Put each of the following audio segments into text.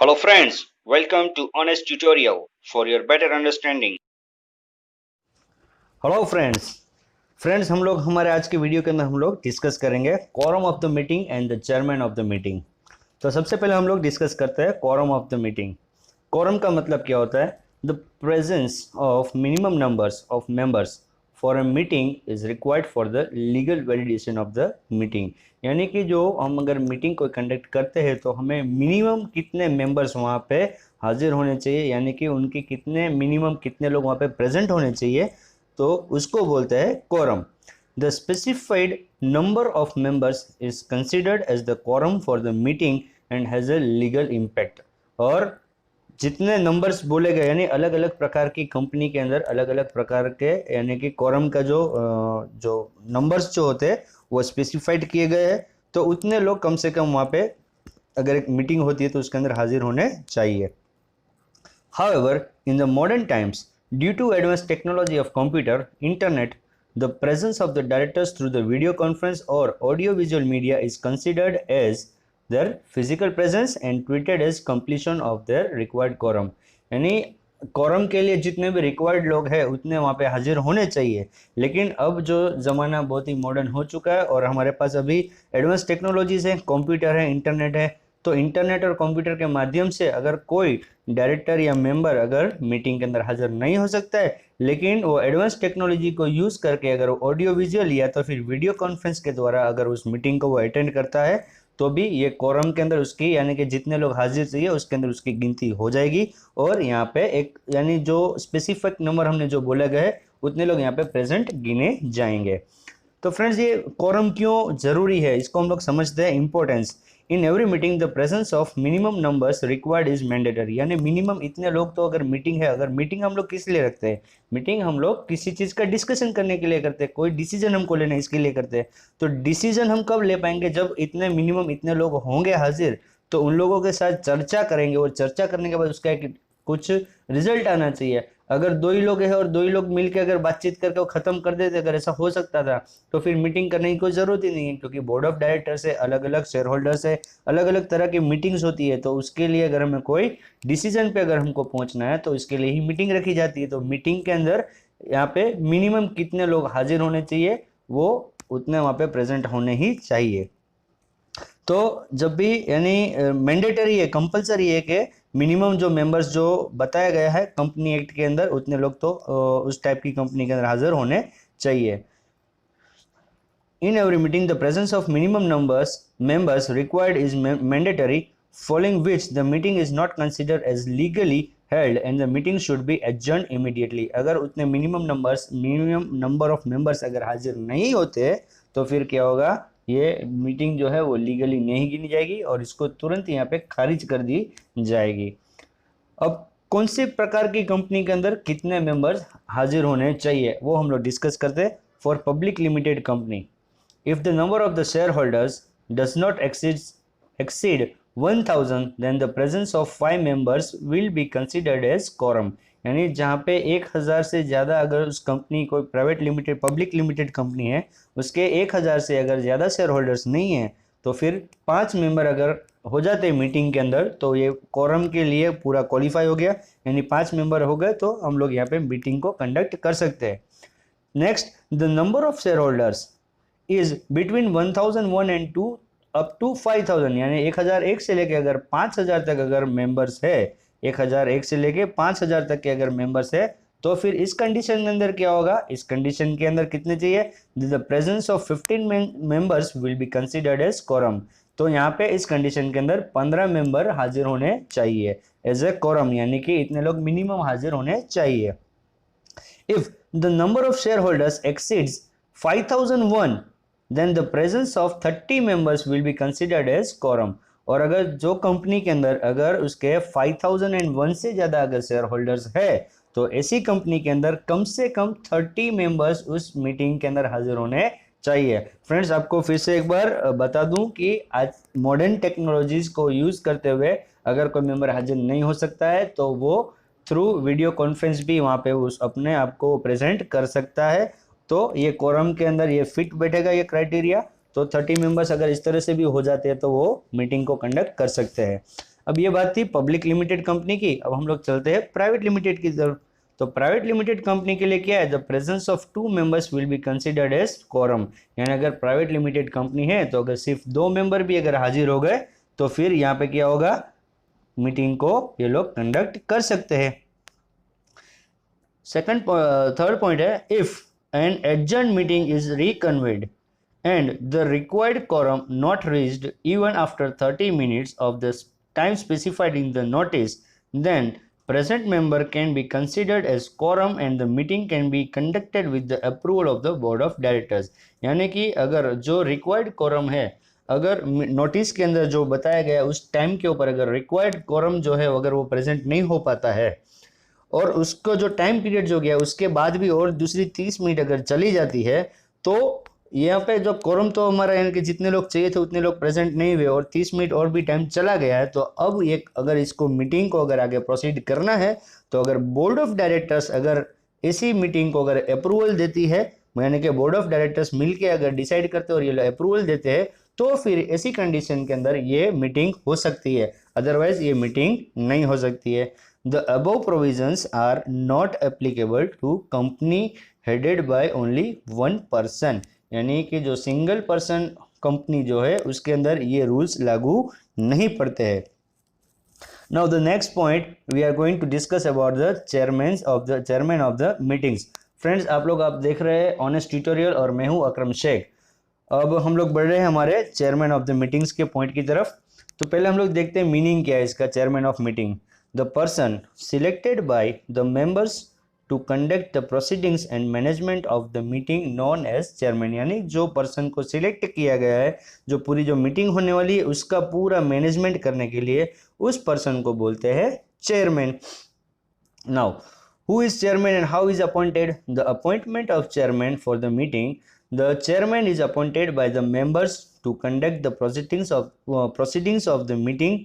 Hello friends, welcome to Honest Tutorial for your better understanding. Hello friends हम लोग हमारे आज के वीडियो के अंदर हम लोग डिस्कस करेंगे quorum of the meeting and the chairman of the meeting. तो सबसे पहले हम लोग डिस्कस करते हैं quorum of the meeting. quorum का मतलब क्या होता है? The presence of minimum numbers of members for a meeting is required for the legal validation of the meeting. यानी कि जो हम अगर मीटिंग को कंडक्ट करते हैं तो हमें मिनिमम कितने मेंबर्स वहाँ पे हाजिर होने चाहिए, यानी कि उनके कितने मिनिमम कितने लोग वहाँ पे प्रेजेंट होने चाहिए, तो उसको बोलते हैं quorum। The specified number of members is considered as the quorum for the meeting and has a legal impact. और जितने नंबर्स बोले गए, यानी अलग अलग प्रकार की कंपनी के अंदर अलग अलग प्रकार के, यानी कि quorum का जो नंबर्स जो होते हैं वो स्पेसिफाइड किए गए हैं। तो उतने लोग कम से कम वहाँ पे अगर एक मीटिंग होती है तो उसके अंदर हाजिर होने चाहिए। However, in the modern times, due to advanced technology of computer, internet, the presence of the directors through the video conference or audiovisual media is considered as their physical presence and treated as completion of their required quorum। यानी quorum के लिए जितने भी required लोग हैं उतने वहाँ पे हाजिर होने चाहिए। लेकिन अब जो ज़माना बहुत ही मॉडर्न हो चुका है और हमारे पास अभी एडवांस टेक्नोलॉजीज है, कंप्यूटर है, इंटरनेट है, तो इंटरनेट और कंप्यूटर के माध्यम से अगर कोई डायरेक्टर या मेंबर अगर मीटिंग के अंदर हाजिर नहीं हो सकता है, लेकिन वो एडवांस टेक्नोलॉजी को यूज़ करके अगर ऑडियो विजुअल या तो फिर वीडियो कॉन्फ्रेंस के द्वारा अगर उस मीटिंग को वो अटेंड करता है तो भी ये कोरम के अंदर उसकी, यानी कि जितने लोग हाजिर चाहिए उसके अंदर उसकी गिनती हो जाएगी। और यहाँ पे एक, यानी जो स्पेसिफिक नंबर हमने जो बोला गया है उतने लोग यहाँ पे प्रेजेंट गिने जाएंगे। तो फ्रेंड्स, ये कोरम क्यों जरूरी है इसको हम लोग समझते हैं। Importance in every meeting the presence of minimum numbers required is mandatory. यानी मिनिमम इतने लोग तो अगर मीटिंग है, अगर मीटिंग हम लोग किस लिए रखते हैं? मीटिंग हम लोग किसी चीज़ का डिस्कशन करने के लिए करते हैं, कोई डिसीजन हमको लेना है इसके लिए करते हैं। तो डिसीजन हम कब ले पाएंगे? जब इतने मिनिमम इतने लोग होंगे हाजिर, तो उन लोगों के साथ चर्चा करेंगे और चर्चा करने के बाद उसका एक कुछ रिजल्ट आना चाहिए। अगर दो ही लोग हैं और दो ही लोग मिलकर अगर बातचीत करके वो खत्म कर देते, अगर ऐसा हो सकता था, तो फिर मीटिंग करने की कोई जरूरत ही नहीं है, क्योंकि बोर्ड ऑफ डायरेक्टर्स है, अलग अलग शेयर होल्डर्स है, अलग अलग तरह की मीटिंग्स होती है। तो उसके लिए अगर हमें कोई डिसीजन पे अगर हमको पहुंचना है तो इसके लिए ही मीटिंग रखी जाती है। तो मीटिंग के अंदर यहाँ पे मिनिमम कितने लोग हाजिर होने चाहिए, वो उतने वहाँ पे प्रेजेंट होने ही चाहिए। तो जब भी, यानी मैंडेटरी है, कंपलसरी है कि मिनिमम जो मेंबर्स जो बताया गया है कंपनी एक्ट के अंदर उतने लोग तो उस टाइप की कंपनी के अंदर हाजिर होने चाहिए। In every meeting, the presence of minimum members required is mandatory, following which the meeting is not considered as legally held and the meeting should be adjourned immediately। अगर उतने मिनिमम नंबर ऑफ मेंबर्स अगर हाजिर नहीं होते तो फिर क्या होगा? ये मीटिंग जो है वो लीगली नहीं गिनी जाएगी और इसको तुरंत यहाँ पे खारिज कर दी जाएगी। अब कौन से प्रकार की कंपनी के अंदर कितने मेंबर्स हाजिर होने चाहिए वो हम लोग डिस्कस करते हैं। For public limited company, if the number of the shareholders does not exceed 1000, then the presence of 5 members will be considered as quorum। यानी जहाँ पे 1000 से ज़्यादा अगर उस कंपनी, कोई private limited public limited company है, उसके 1000 से अगर ज़्यादा शेयर होल्डर्स नहीं है, तो फिर 5 मेंबर अगर हो जाते हैं मीटिंग के अंदर तो ये कोरम के लिए पूरा क्वालिफाई हो गया। यानी 5 मेंबर हो गए तो हम लोग यहाँ पे मीटिंग को कंडक्ट कर सकते हैं। Next, the number of share holders is between 1001 and 2 up to 5000। यानी 1001 से लेके अगर 5000 तक अगर मेंबर्स है, 1001 से लेके 5000 तक के अगर मेंबर्स है, तो फिर इस कंडीशन के अंदर क्या होगा? इस कंडीशन के अंदर कितने चाहिए? The presence of 15 members will be considered as quorum. तो यहाँ पे इस कंडीशन के अंदर 15 मेंबर हाजिर होने चाहिए एज ए कोरम, यानी कि इतने लोग मिनिमम हाजिर होने चाहिए। If the number of shareholders exceeds 5001, then the presence of 30 members will be considered as quorum। और अगर जो कंपनी के अंदर अगर उसके 5001 से ज़्यादा अगर शेयर होल्डर्स है, तो ऐसी कंपनी के अंदर कम से कम 30 मेंबर्स उस मीटिंग के अंदर हाजिर होने चाहिए। फ्रेंड्स, आपको फिर से एक बार बता दूं कि आज मॉडर्न टेक्नोलॉजीज को यूज़ करते हुए अगर कोई मेंबर हाजिर नहीं हो सकता है तो वो थ्रू वीडियो कॉन्फ्रेंस भी वहाँ पे उस अपने आप को प्रेजेंट कर सकता है। तो ये कोरम के अंदर ये फिट बैठेगा ये क्राइटेरिया। तो 30 मेंबर्स अगर इस तरह से भी हो जाते हैं तो वो मीटिंग को कंडक्ट कर सकते हैं। अब ये बात थी पब्लिक लिमिटेड कंपनी की। अब हम लोग चलते हैं प्राइवेट लिमिटेड की तरफ। तो प्राइवेट लिमिटेड कंपनी के लिए क्या है, the presence of 2 members will be considered as quorum. यानी अगर प्राइवेट लिमिटेड कंपनी है तो अगर सिर्फ 2 मेंबर भी अगर हाजिर हो गए तो फिर यहाँ पे क्या होगा, मीटिंग को ये लोग कंडक्ट कर सकते हैं। थर्ड पॉइंट है, if an adjourned meeting is reconvened and the required quorum not reached even after 30 minutes of the time specified in the notice, then present member can be considered as quorum and the meeting can be conducted with the approval of the board of directors। यानी कि अगर जो required quorum है, अगर notice के अंदर जो बताया गया उस टाइम के ऊपर अगर रिक्वायर्ड quorum जो है अगर वो प्रेजेंट नहीं हो पाता है और उसको जो टाइम पीरियड जो गया उसके बाद भी और दूसरी 30 मिनट अगर चली जाती है तो यहाँ पे जो कोरम तो हमारा यानी कि जितने लोग चाहिए थे उतने लोग प्रेजेंट नहीं हुए और 30 मिनट और भी टाइम चला गया है, तो अब एक अगर इसको मीटिंग को अगर आगे प्रोसीड करना है तो अगर बोर्ड ऑफ डायरेक्टर्स अगर इसी मीटिंग को अगर अप्रूवल देती है, यानी कि बोर्ड ऑफ डायरेक्टर्स मिलके अगर डिसाइड करते और ये अप्रूवल देते हैं तो फिर ऐसी कंडीशन के अंदर ये मीटिंग हो सकती है, अदरवाइज ये मीटिंग नहीं हो सकती है। The above provisions are not applicable to company headed by only 1 person. यानी कि जो सिंगल पर्सन कंपनी जो है उसके अंदर ये रूल्स लागू नहीं पड़ते हैं। Now the next point we are going to discuss about the chairman of the meetings. Friends आप देख रहे हैं ऑनेस्ट ट्यूटोरियल और मैं हूं अकरम शेख। अब हम लोग बढ़ रहे हैं हमारे चेयरमैन ऑफ द मीटिंग्स के पॉइंट की तरफ। तो पहले हम लोग देखते हैं मीनिंग क्या है इसका, chairman of meeting. The person selected by the members to conduct the proceedings and management of the meeting known as chairman. यानी जो पर्सन को सिलेक्ट किया गया है, जो पूरी जो मीटिंग होने वाली है उसका पूरा मैनेजमेंट करने के लिए उस पर्सन को बोलते हैं chairman. Now who is chairman and how is appointed? The appointment of chairman for the meeting, the chairman is appointed by the members to conduct the proceedings of the meeting.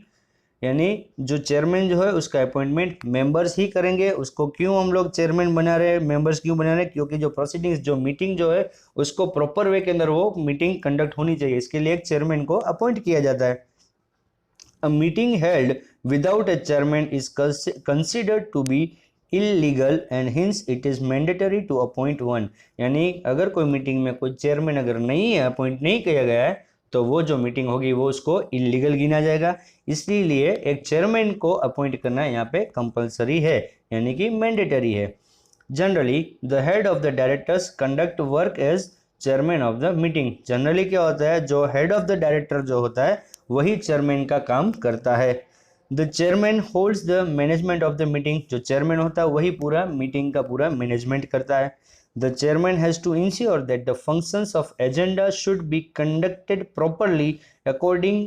यानी जो chairman जो है उसका appointment members ही करेंगे। उसको क्यों हम लोग चेयरमैन बना रहे हैं, मेंबर्स क्यों बना रहे हैं? क्योंकि जो प्रोसीडिंग्स जो मीटिंग जो है उसको प्रॉपर वे के अंदर वो मीटिंग कंडक्ट होनी चाहिए, इसके लिए एक चेयरमैन को अपॉइंट किया जाता है। A meeting held without a chairman is considered to be illegal and hence it is mandatory to appoint one. यानी अगर कोई मीटिंग में कोई चेयरमैन अगर नहीं है, अपॉइंट नहीं किया गया है, तो वो जो मीटिंग होगी वो उसको इलीगल गिना जाएगा। इसलिए एक चेयरमैन को अपॉइंट करना यहाँ पे कंपलसरी है, यानी कि मैंडेटरी है। Generally the head of the directors conduct work as chairman of the meeting. Generally क्या होता है, जो हेड ऑफ द डायरेक्टर जो होता है वही चेयरमैन का काम करता है। The chairman holds the management of the meeting. जो चेयरमैन होता है वही पूरा मीटिंग का पूरा मैनेजमेंट करता है। The chairman has to ensure that the functions of agenda should be conducted properly according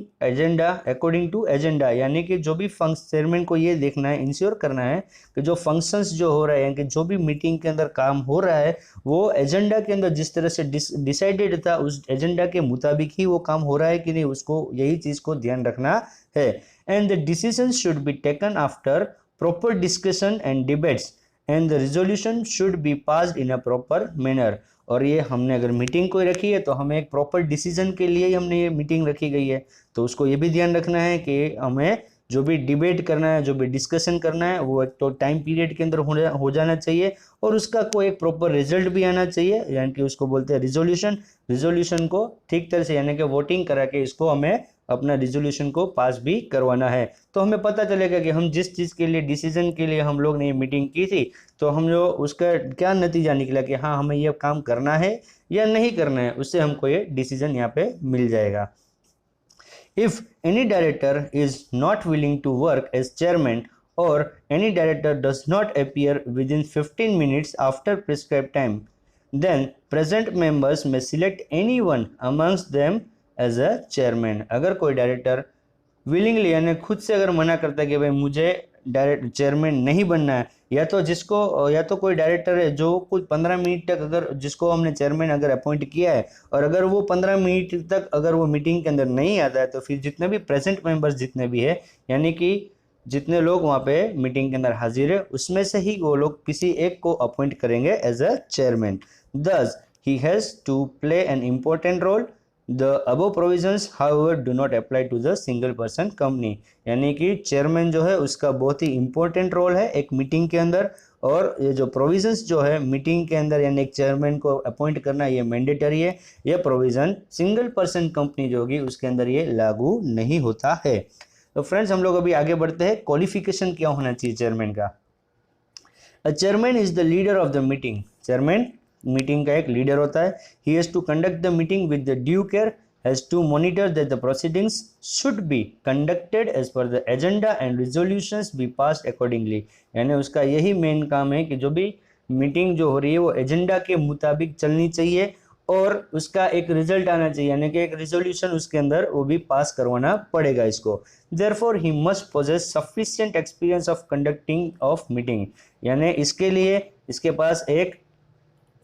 to agenda। यानी कि जो भी चेयरमैन को ये देखना है, इंश्योर करना है कि जो फंक्शंस जो हो रहा है, यानी कि जो भी मीटिंग के अंदर काम हो रहा है वो एजेंडा के अंदर जिस तरह से डिसाइडेड था उस एजेंडा के मुताबिक ही वो काम हो रहा है कि नहीं, उसको यही चीज़ को ध्यान रखना है। And the decision should be taken after proper discussion and debates and the resolution should be passed in a proper manner. और ये हमने अगर मीटिंग कोई रखी है तो हमें एक प्रॉपर डिसीजन के लिए ही हमने ये मीटिंग रखी गई है, तो उसको ये भी ध्यान रखना है कि हमें जो भी डिबेट करना है, जो भी डिस्कशन करना है वो एक तो टाइम पीरियड के अंदर हो जाना चाहिए और उसका कोई एक प्रॉपर रिजल्ट भी आना चाहिए, यानी कि उसको बोलते हैं रिजोल्यूशन को ठीक तरह से यानी कि वोटिंग करा के इसको हमें अपना रिजोल्यूशन को पास भी करवाना है। तो हमें पता चलेगा कि हम जिस चीज़ के लिए डिसीजन के लिए हम लोग ने मीटिंग की थी तो हम जो उसका क्या नतीजा निकला कि हाँ हमें ये काम करना है या नहीं करना है, उससे हमको ये डिसीजन यहाँ पे मिल जाएगा। If any director is not willing to work as chairman or any director does not appear within 15 minutes after prescribed time, then present members may select anyone amongst them as a chairman। अगर कोई director willingly यानी खुद से अगर मना करता है कि भाई मुझे डायरेक्ट चेयरमैन नहीं बनना है, या तो कोई डायरेक्टर है जो कुछ 15 मिनट तक अगर जिसको हमने चेयरमैन अगर अपॉइंट किया है और अगर वो 15 मिनट तक अगर वो मीटिंग के अंदर नहीं आता है तो फिर जितने भी प्रेजेंट मेंबर्स जितने भी है यानी कि जितने लोग वहाँ पे मीटिंग के अंदर हाजिर है उसमें से ही वो लोग किसी एक को अपॉइंट करेंगे as a chairman. Thus he has to play an important role the above provisions however do not apply to the single person company, यानी कि चेयरमैन जो है उसका बहुत ही इंपॉर्टेंट रोल है एक मीटिंग के अंदर, और ये जो प्रोविजंस जो है मीटिंग के अंदर यानी एक चेयरमैन को अपॉइंट करना ये मैंडेटरी है। ये प्रोविजन सिंगल पर्सन कंपनी जो होगी उसके अंदर ये लागू नहीं होता है। तो फ्रेंड्स हम लोग अभी आगे बढ़ते हैं, क्वालिफिकेशन क्या होना चाहिए चेयरमैन का। A chairman is the leader of the meeting, chairman meeting का एक लीडर होता है। He has to conduct the meeting with the due care, has to monitor that the proceedings should be conducted as per the agenda and resolutions be passed accordingly, यानी उसका यही main काम है कि जो भी मीटिंग जो हो रही है वो एजेंडा के मुताबिक चलनी चाहिए और उसका एक रिजल्ट आना चाहिए, यानी कि एक रिजोल्यूशन उसके अंदर वो भी पास करवाना पड़ेगा इसको। Therefore he must possess sufficient experience of conducting of meeting, यानी इसके लिए इसके पास एक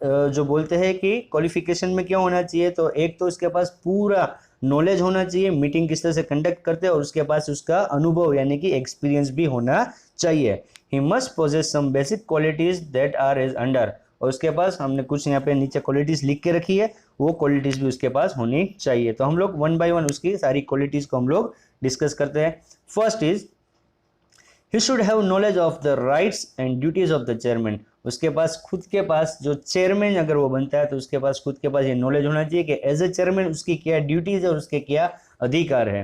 जो बोलते हैं कि क्वालिफिकेशन में क्या होना चाहिए, तो एक तो इसके पास पूरा नॉलेज होना चाहिए मीटिंग किस तरह से कंडक्ट करते हैं, और उसके पास उसका अनुभव यानी कि एक्सपीरियंस भी होना चाहिए। He must possess some basic qualities that are as under, और उसके पास हमने कुछ यहाँ पे नीचे क्वालिटीज लिख के रखी है, वो क्वालिटीज भी उसके पास होनी चाहिए। तो हम लोग वन बाय वन उसकी सारी क्वालिटीज को हम लोग डिस्कस करते हैं। First is he should have knowledge of the rights and duties of the chairman, उसके पास खुद के पास जो चेयरमैन अगर वो बनता है तो उसके पास खुद के पास ये नॉलेज होना चाहिए कि एज ए चेयरमैन उसकी क्या ड्यूटीज है और उसके क्या अधिकार है।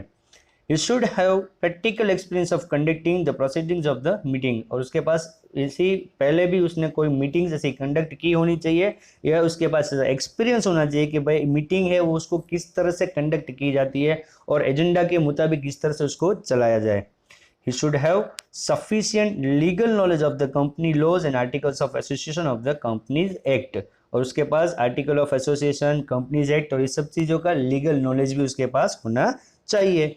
He should have practical experience of conducting the proceedings of the meeting, और उसके पास इसी पहले भी उसने कोई मीटिंग जैसे कंडक्ट की होनी चाहिए, या उसके पास एक्सपीरियंस होना चाहिए कि भाई मीटिंग है वो उसको किस तरह से कंडक्ट की जाती है और एजेंडा के मुताबिक किस तरह से उसको चलाया जाए। He should have sufficient legal knowledge of the company laws and articles of association of the Companies Act, और उसके पास article of association, companies act और इस सब चीज़ों का लीगल नॉलेज भी उसके पास होना चाहिए।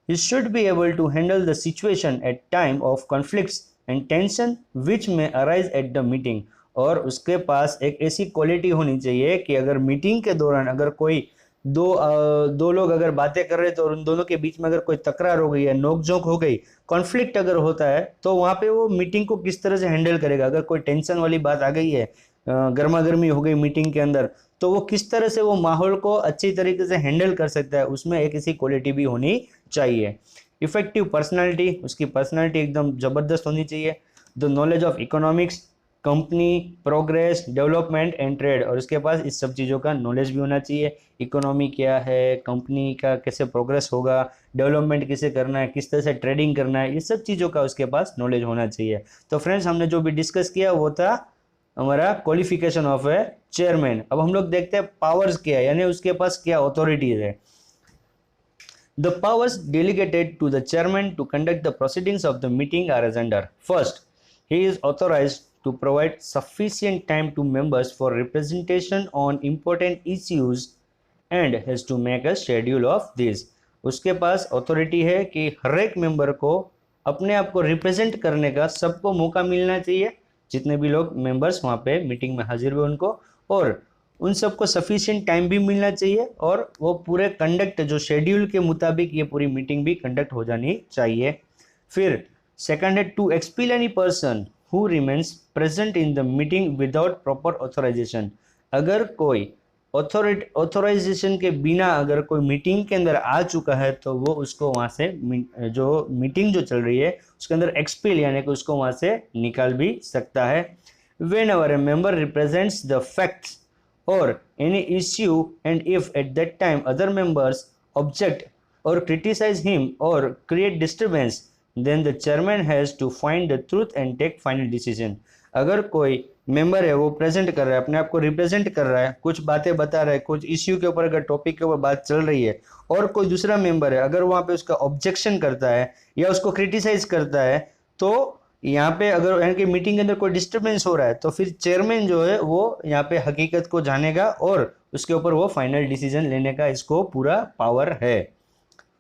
He should be able to handle the situation at time of conflicts and tension which may arise at the meeting, और उसके पास एक ऐसी क्वालिटी होनी चाहिए कि अगर मीटिंग के दौरान अगर कोई दो लोग अगर बातें कर रहे हैं तो उन दोनों के बीच में अगर कोई तकरार हो गई है, नोकझोंक हो गई, कॉन्फ्लिक्ट अगर होता है तो वहाँ पे वो मीटिंग को किस तरह से हैंडल करेगा। अगर कोई टेंशन वाली बात आ गई है, गर्मा गर्मी हो गई मीटिंग के अंदर, तो वो किस तरह से वो माहौल को अच्छी तरीके से हैंडल कर सकता है, उसमें एक ऐसी क्वालिटी भी होनी चाहिए। इफेक्टिव पर्सनालिटी, उसकी पर्सनालिटी एकदम ज़बरदस्त होनी चाहिए। The knowledge of economics, company progress, development and trade, और उसके पास इस सब चीज़ों का नॉलेज भी होना चाहिए। इकोनॉमी क्या है, कंपनी का कैसे प्रोग्रेस होगा, डेवलपमेंट कैसे करना है, किस तरह से ट्रेडिंग करना है, ये सब चीज़ों का उसके पास नॉलेज होना चाहिए। तो फ्रेंड्स हमने जो भी डिस्कस किया वो था हमारा क्वालिफिकेशन ऑफ ए चेयरमैन। अब हम लोग देखते हैं पावर्स क्या है, यानी उसके पास क्या अथॉरिटीज है। The powers delegated to the chairman to conduct the proceedings of the meeting are as under. First, he is authorized to provide sufficient time to members for representation on important issues and has to make a schedule of this. उसके पास authority है कि हर एक member को अपने आप को represent करने का सबको मौका मिलना चाहिए, जितने भी लोग मेंबर्स वहाँ पे मीटिंग में हाजिर हुए उनको, और उन सबको सफिशिएंट टाइम भी मिलना चाहिए, और वो पूरे कंडक्ट जो शेड्यूल के मुताबिक ये पूरी मीटिंग भी कंडक्ट हो जानी चाहिए। फिर सेकंड है to expel any person who remains present in the meeting without proper authorization, अगर कोई ऑथराइजेशन के बिना अगर कोई मीटिंग के अंदर आ चुका है तो वो उसको वहाँ से जो मीटिंग जो चल रही है उसके अंदर एक्सपील यानी कि उसको वहाँ से निकाल भी सकता है। When ever A member represents the facts or any issue and if at that time other members object or criticize him or create disturbance, then the chairman has to find the truth and take final decision. अगर कोई member है वो present कर रहा है, अपने आप को रिप्रेजेंट कर रहा है, कुछ बातें बता रहा है, कुछ इश्यू के ऊपर अगर टॉपिक के ऊपर बात चल रही है, और कोई दूसरा मेंबर है अगर वहाँ पे उसका ऑब्जेक्शन करता है या उसको क्रिटिसाइज करता है, तो यहाँ पे अगर यानी कि मीटिंग के अंदर कोई डिस्टर्बेंस हो रहा है तो फिर चेयरमैन जो है वो यहाँ पे हकीकत को जानेगा और उसके ऊपर वो फाइनल डिसीजन लेने का इसको पूरा पावर है।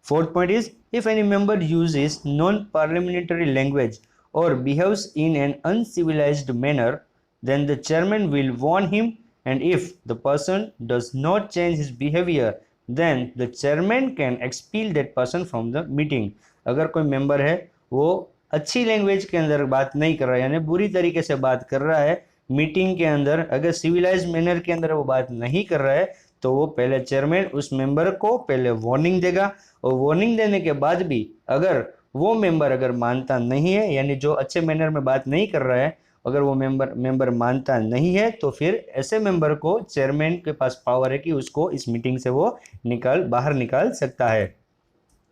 Fourth point is if any member uses non parliamentary language और behaves in an uncivilized manner then the chairman will warn him and if the person does not change his behaviour then the chairman can expel that person from the meeting. अगर कोई member है वो अच्छी language के अंदर बात नहीं कर रहा है यानी बुरी तरीके से बात कर रहा है मीटिंग के अंदर, अगर सिविलाइज मैनर के अंदर वो बात नहीं कर रहा है तो वो पहले चेयरमैन उस मेंबर को पहले वार्निंग देगा, और वार्निंग देने के बाद भी अगर वो मेंबर अगर मानता नहीं है, यानी जो अच्छे मैनर में बात नहीं कर रहा है, अगर वो मेंबर मानता नहीं है, तो फिर ऐसे मेंबर को चेयरमैन के पास पावर है कि उसको इस मीटिंग से वो बाहर निकाल सकता है।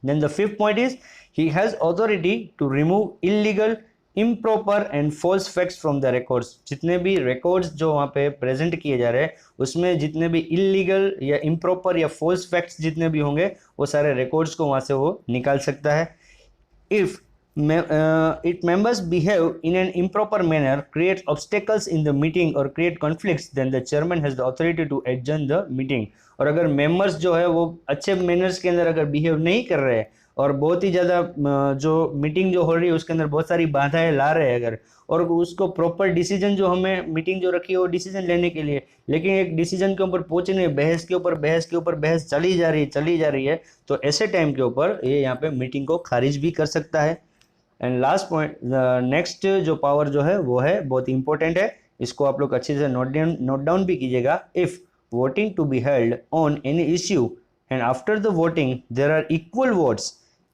Then the fifth point is he has authority to remove illegal, improper and false facts from the records। जितने भी records जो वहाँ पे प्रेजेंट किए जा रहे हैं उसमें जितने भी illegal या improper या false facts जितने भी होंगे वो सारे records को वहाँ से वो निकाल सकता है। If its members behave in an improper manner, create obstacles in the meeting or create conflicts, then the chairman has the authority to adjourn the meeting। और अगर मेंबर्स जो है वो अच्छे मैनर्स के अंदर अगर बिहेव नहीं कर रहे हैं और बहुत ही ज़्यादा जो मीटिंग जो हो रही है उसके अंदर बहुत सारी बाधाएं ला रहे हैं अगर, और उसको प्रॉपर डिसीजन जो हमें मीटिंग जो रखी है वो डिसीजन लेने के लिए, लेकिन एक डिसीजन के ऊपर पहुंचे नहीं, बहस के ऊपर बहस चली जा रही है, तो ऐसे टाइम के ऊपर ये यहाँ पे मीटिंग को खारिज भी कर सकता है। एंड लास्ट पॉइंट, नेक्स्ट जो पावर जो है वो है बहुत इंपॉर्टेंट है, इसको आप लोग अच्छे से नोट डाउन भी कीजिएगा। If voting to be held on any issue and after the voting there are equal votes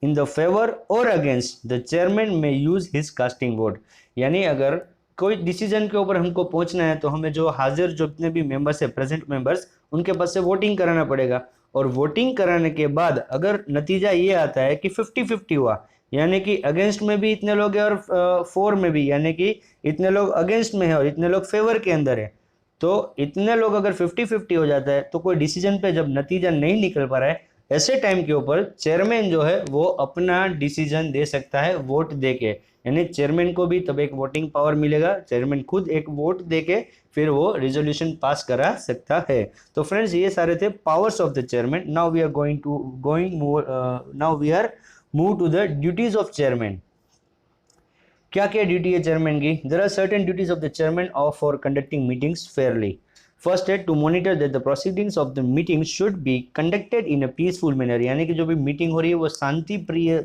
in the favor or against, the chairman may use his casting vote। यानी अगर कोई डिसीजन के ऊपर हमको पहुंचना है तो हमें जो हाजिर जितने भी मेंबर्स है, प्रेजेंट मेंबर्स, उनके पास से वोटिंग कराना पड़ेगा, और वोटिंग कराने के बाद अगर नतीजा ये आता है कि 50-50 हुआ, यानी कि अगेंस्ट में भी इतने लोग हैं और फोर में भी, यानी कि इतने लोग अगेंस्ट में है और इतने लोग फेवर के अंदर है, तो इतने लोग अगर 50-50 हो जाता है तो कोई डिसीजन पे जब नतीजा नहीं निकल पा रहा है, ऐसे टाइम के ऊपर चेयरमैन जो है वो अपना डिसीजन दे सकता है वोट देके, यानी चेयरमैन को भी तब एक वोटिंग पावर मिलेगा, चेयरमैन खुद एक वोट देके फिर वो रिजोल्यूशन पास करा सकता है। तो फ्रेंड्स ये सारे थे powers of the chairman. Now we are move to the duties of chairman. क्या क्या ड्यूटी है चेयरमैन की? There are certain duties of the chairman of for conducting meetings fairly. First है to monitor that the proceedings of the meeting should be conducted in a peaceful manner, यानी कि जो भी meeting हो रही है वो शांति प्रिय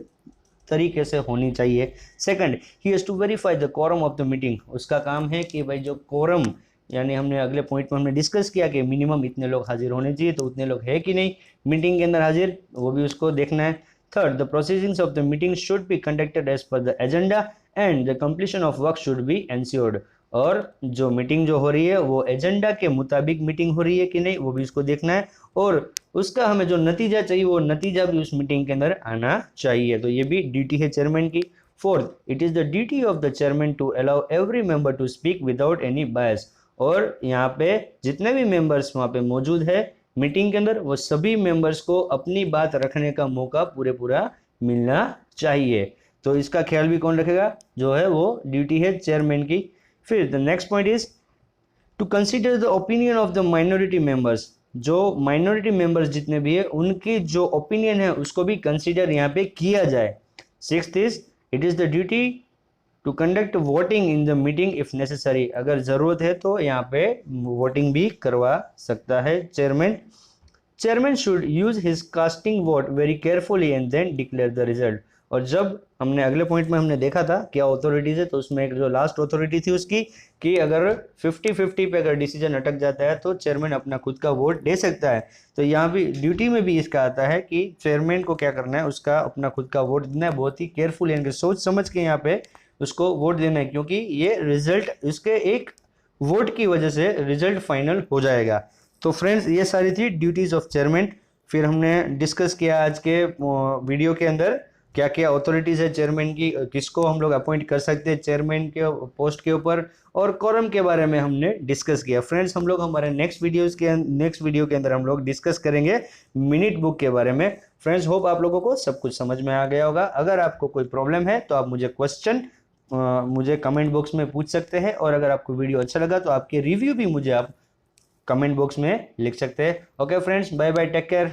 तरीके से होनी चाहिए। Second, he has to verify the quorum of the meeting, उसका काम है कि भाई जो कोरम, यानी हमने अगले पॉइंट में हमने डिस्कस किया कि मिनिमम इतने लोग हाजिर होने चाहिए, तो उतने लोग है कि नहीं मीटिंग के अंदर हाजिर, वो भी उसको देखना है। Third, the proceedings of the meeting should be conducted as per the agenda and the completion of work should be ensured, और जो मीटिंग जो हो रही है वो एजेंडा के मुताबिक मीटिंग हो रही है कि नहीं वो भी इसको देखना है, और उसका हमें जो नतीजा चाहिए वो नतीजा भी उस मीटिंग के अंदर आना चाहिए। तो ये भी ड्यूटी है चेयरमैन की। Fourth, it is the duty of the chairman to allow every member to speak without any bias, और यहाँ पे जितने भी मेंबर्स वहाँ पे मौजूद है मीटिंग के अंदर वो सभी मेंबर्स को अपनी बात रखने का मौका पूरा मिलना चाहिए। तो इसका ख्याल भी कौन रखेगा? जो है वो ड्यूटी है चेयरमैन की। फिर the next point is to consider the opinion of the minority members, जो माइनॉरिटी मेंबर्स जितने भी है उनकी जो ओपिनियन है उसको भी कंसीडर यहाँ पे किया जाए। Sixth is it is the duty to conduct voting in the meeting if necessary, अगर ज़रूरत है तो यहाँ पे वोटिंग भी करवा सकता है chairman. Chairman should use his casting vote very carefully and then declare the result, और जब हमने अगले पॉइंट में हमने देखा था क्या अथॉरिटीज है, तो उसमें एक जो लास्ट अथॉरिटी थी उसकी कि अगर 50-50 पे अगर डिसीजन अटक जाता है तो चेयरमैन अपना खुद का वोट दे सकता है। तो यहाँ भी ड्यूटी में भी इसका आता है कि चेयरमैन को क्या करना है, उसका अपना खुद का वोट देना है, बहुत ही केयरफुल यानी सोच समझ के यहाँ पे उसको वोट देना है, क्योंकि ये रिजल्ट उसके एक वोट की वजह से रिजल्ट फाइनल हो जाएगा। तो फ्रेंड्स ये सारी थी ड्यूटीज ऑफ चेयरमैन। फिर हमने डिस्कस किया आज के वीडियो के अंदर क्या क्या अथॉरिटीज़ है चेयरमैन की, किसको हम लोग अपॉइंट कर सकते हैं चेयरमैन के पोस्ट के ऊपर, और कोरम के बारे में हमने डिस्कस किया। फ्रेंड्स हम लोग हमारे नेक्स्ट वीडियो के अंदर हम लोग डिस्कस करेंगे मिनट बुक के बारे में। फ्रेंड्स होप आप लोगों को सब कुछ समझ में आ गया होगा। अगर आपको कोई प्रॉब्लम है तो आप मुझे कमेंट बॉक्स में पूछ सकते हैं, और अगर आपको वीडियो अच्छा लगा तो आपके रिव्यू भी मुझे आप कमेंट बॉक्स में लिख सकते हैं। Okay friends, bye bye, take care.